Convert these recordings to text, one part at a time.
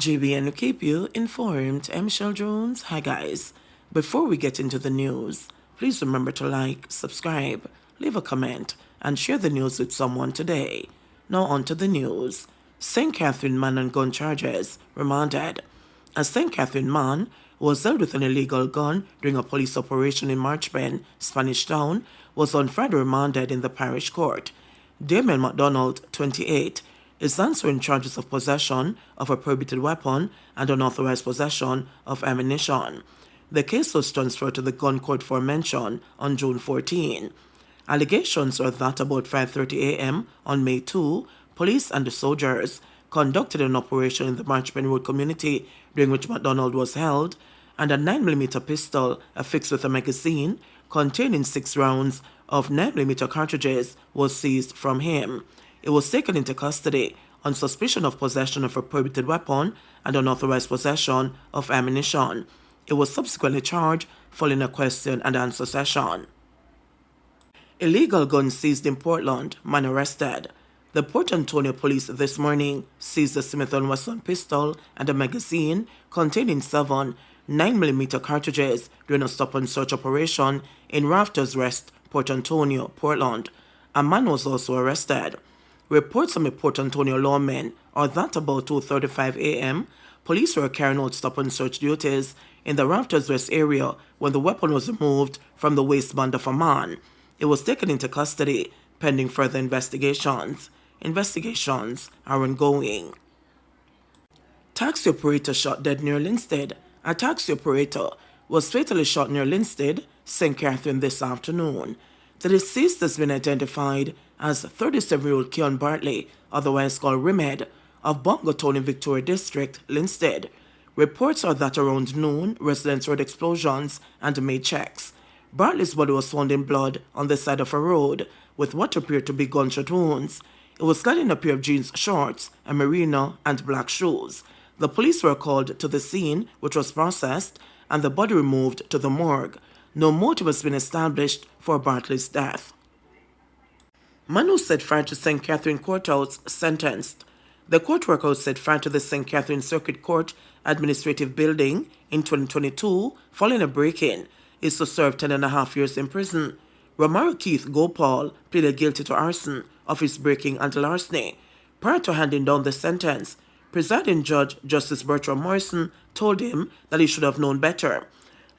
JBNN will keep you informed. I'm Michelle Jones. Hi guys. Before we get into the news, please remember to like, subscribe, leave a comment, and share the news with someone today. Now on to the news. St. Catherine man on gun charges remanded. A St. Catherine man who was held with an illegal gun during a police operation in Marchpen, Spanish Town, was on Friday remanded in the parish court. Damien MacDonald, 28, is answering charges of possession of a prohibited weapon and unauthorized possession of ammunition. The case was transferred to the gun court for mention on June 14. Allegations are that about 5:30 a.m. on May 2, police and the soldiers conducted an operation in the Marchpen Road community during which MacDonald was held, and a 9mm pistol affixed with a magazine containing 6 rounds of 9mm cartridges was seized from him. It was taken into custody on suspicion of possession of a prohibited weapon and unauthorized possession of ammunition. It was subsequently charged following a question and answer session. Illegal guns seized in Portland, man arrested. The Port Antonio police this morning seized a Smith & Wesson pistol and a magazine containing 7 9mm cartridges during a stop-and-search operation in Rafters Rest, Port Antonio, Portland. A man was also arrested. Reports from a Port Antonio lawmen are that about 2:35 a.m., police were carrying out stop-and-search duties in the Rafters West area when the weapon was removed from the waistband of a man. It was taken into custody pending further investigations. Investigations are ongoing. Taxi operator shot dead near Linstead. A taxi operator was fatally shot near Linstead, St. Catherine this afternoon. The deceased has been identified as 37-year-old Keon Bartley, otherwise called Rimed, of Bongo in Victoria District, Linstead. Reports are that around noon, residents heard explosions and made checks. Bartley's body was found in blood on the side of a road with what appeared to be gunshot wounds. It was clad in a pair of jeans shorts, a merino, and black shoes. The police were called to the scene, which was processed, and the body removed to the morgue. No motive has been established for Bartley's death. Man who set fire to St. Catherine Courthouse sentenced. The court worker set fire to the St. Catherine Circuit Court Administrative Building in 2022 following a break-in is to serve 10.5 years in prison. Romaro Keith Gopal pleaded guilty to arson, office breaking, and larceny. Prior to handing down the sentence, presiding judge Justice Bertram Morrison told him that he should have known better.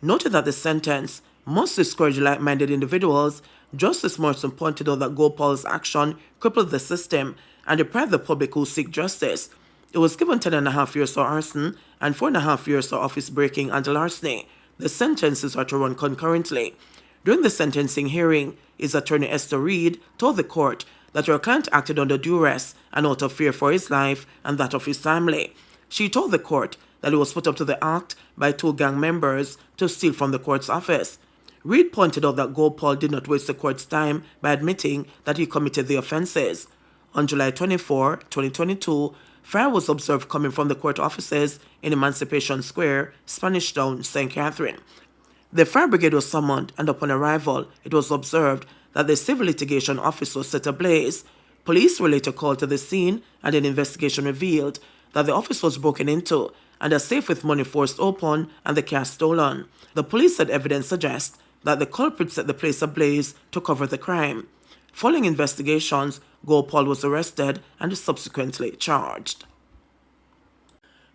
Noting that the sentence must discourage like-minded individuals, Justice Morrison pointed out that Gopal's action crippled the system and deprived the public who seek justice. It was given 10.5 years for arson and 4.5 years for office breaking and larceny. The sentences are to run concurrently. During the sentencing hearing, his attorney Esther Reed told the court that her client acted under duress and out of fear for his life and that of his family. She told the court that it was put up to the act by 2 gang members to steal from the court's office. Reed pointed out that Gopal did not waste the court's time by admitting that he committed the offenses. On July 24, 2022, fire was observed coming from the court offices in Emancipation Square, Spanish Town, St. Catherine. The fire brigade was summoned, and upon arrival, it was observed that the civil litigation office was set ablaze. Police were later called to the scene, and an investigation revealed that the office was broken into and a safe with money forced open and the cash stolen. The police said evidence suggests that the culprits set the place ablaze to cover the crime. Following investigations, Gopal was arrested and subsequently charged.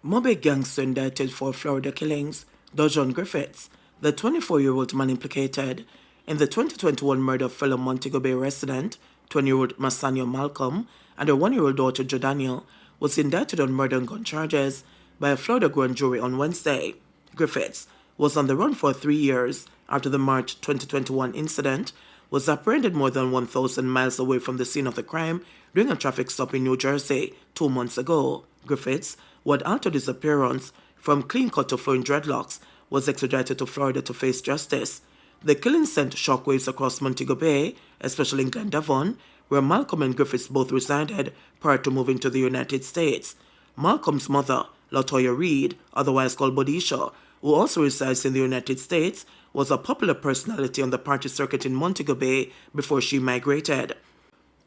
Mobe gangster indicted for Florida killings. Dojon Griffiths, the 24-year-old man implicated in the 2021 murder of fellow Montego Bay resident, 20-year-old Masanio Malcolm, and her 1-year-old daughter Jordaniel, was indicted on murder and gun charges by a Florida grand jury on Wednesday. Griffiths was on the run for 3 years after the March 2021 incident, was apprehended more than 1,000 miles away from the scene of the crime during a traffic stop in New Jersey 2 months ago. Griffiths, who had altered his appearance from clean-cut to flowing dreadlocks, was extradited to Florida to face justice. The killing sent shockwaves across Montego Bay, especially in Glendavon, where Malcolm and Griffiths both resided prior to moving to the United States. Malcolm's mother, LaToya Reed, otherwise called Bodisha, who also resides in the United States, was a popular personality on the party circuit in Montego Bay before she migrated.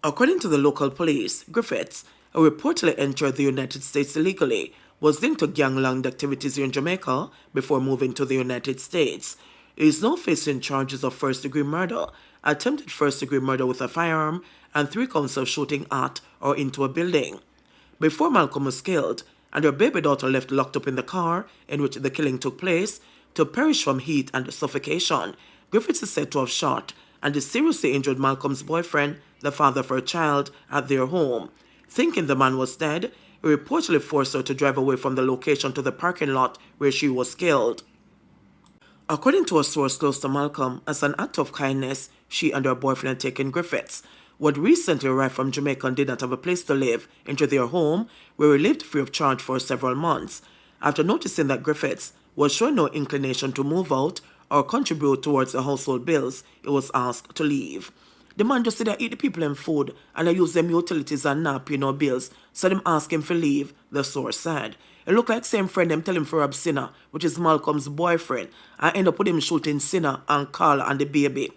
According to the local police, Griffiths, who reportedly entered the United States illegally, was linked to gangland activities here in Jamaica before moving to the United States. He is now facing charges of first-degree murder, attempted first-degree murder with a firearm, and 3 counts of shooting at or into a building. Before Malcolm was killed, and her baby daughter left locked up in the car in which the killing took place, to perish from heat and suffocation, Griffiths is said to have shot and seriously injured Malcolm's boyfriend, the father of her child, at their home. Thinking the man was dead, he reportedly forced her to drive away from the location to the parking lot where she was killed. According to a source close to Malcolm, as an act of kindness, she and her boyfriend had taken Griffiths, who had recently arrived from Jamaica and did not have a place to live, into their home, where he lived free of charge for several months. After noticing that Griffiths was showing no inclination to move out or contribute towards the household bills, he was asked to leave. The man just said I eat the people in food and I use them utilities and not pay no bills, so them ask him to leave, the source said. It looked like same friend them tell him for rob Sinner, which is Malcolm's boyfriend, and end up with him shooting Sinner and Carla and the baby.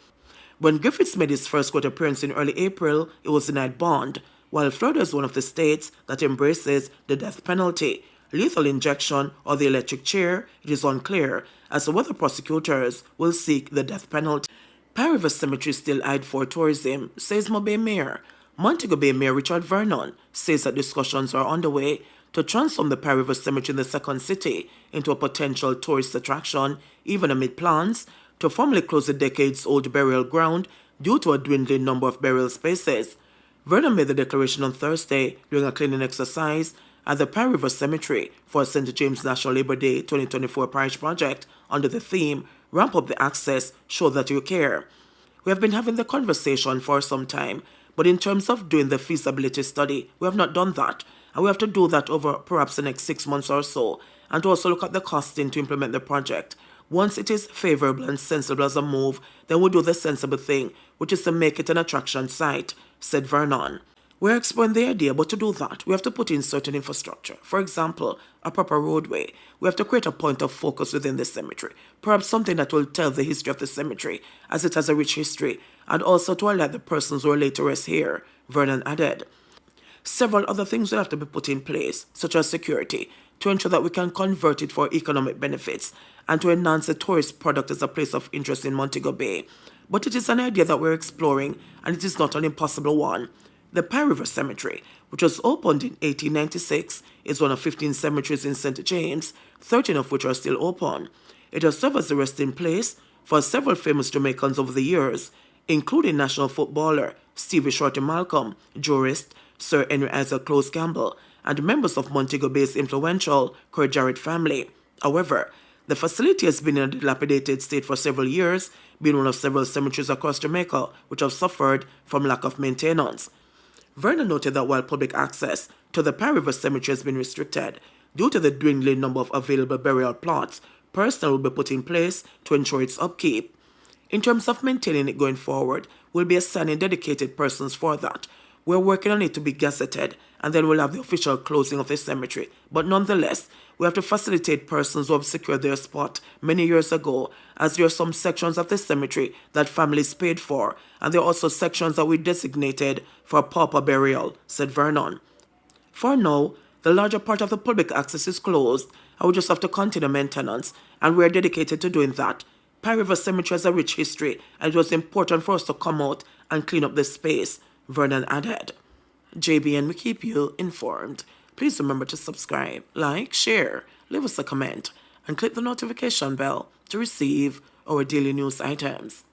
When Griffiths made his first court appearance in early April, he was denied bond, while Florida is one of the states that embraces the death penalty. Lethal injection or the electric chair, it is unclear as to whether prosecutors will seek the death penalty. Pine River Cemetery still eyed for tourism, says Montego Bay Mayor. Montego Bay Mayor Richard Vernon says that discussions are underway to transform the Pine River Cemetery in the second city into a potential tourist attraction, even amid plans to formally close the decades-old burial ground due to a dwindling number of burial spaces. Vernon made the declaration on Thursday during a cleaning exercise at the Pine River Cemetery for St. James National Labor Day 2024 Parish Project under the theme, Ramp Up the Access, Show That You Care. We have been having the conversation for some time, but in terms of doing the feasibility study, we have not done that, and we have to do that over perhaps the next 6 months or so, and to also look at the costing to implement the project. Once it is favorable and sensible as a move, then we'll do the sensible thing, which is to make it an attraction site, said Vernon. We're exploring the idea, but to do that, we have to put in certain infrastructure. For example, a proper roadway. We have to create a point of focus within the cemetery, perhaps something that will tell the history of the cemetery, as it has a rich history, and also to highlight the persons who are laid to rest here, Vernon added. Several other things will have to be put in place, such as security, to ensure that we can convert it for economic benefits and to enhance the tourist product as a place of interest in Montego Bay. But it is an idea that we're exploring, and it is not an impossible one. The Pine River Cemetery, which was opened in 1896, is one of 15 cemeteries in St. James, 13 of which are still open. It has served as a resting place for several famous Jamaicans over the years, including national footballer Stevie Shorty Malcolm, jurist Sir Henry Isaac Close Campbell, and members of Montego Bay's influential Court Jarrett family. However, the facility has been in a dilapidated state for several years, being one of several cemeteries across Jamaica which have suffered from lack of maintenance. Vernon noted that while public access to the Pine River Cemetery has been restricted due to the dwindling number of available burial plots, personnel will be put in place to ensure its upkeep. In terms of maintaining it going forward, we'll be assigning dedicated persons for that. We're working on it to be gazetted, and then we'll have the official closing of the cemetery. But nonetheless, we have to facilitate persons who have secured their spot many years ago, as there are some sections of the cemetery that families paid for, and there are also sections that we designated for pauper burial, said Vernon. For now, the larger part of the public access is closed, and we just have to continue maintenance, and we are dedicated to doing that. Pine River Cemetery has a rich history, and it was important for us to come out and clean up the space, Vernon added. JBN, we keep you informed. Please remember to subscribe, like, share, leave us a comment, and click the notification bell to receive our daily news items.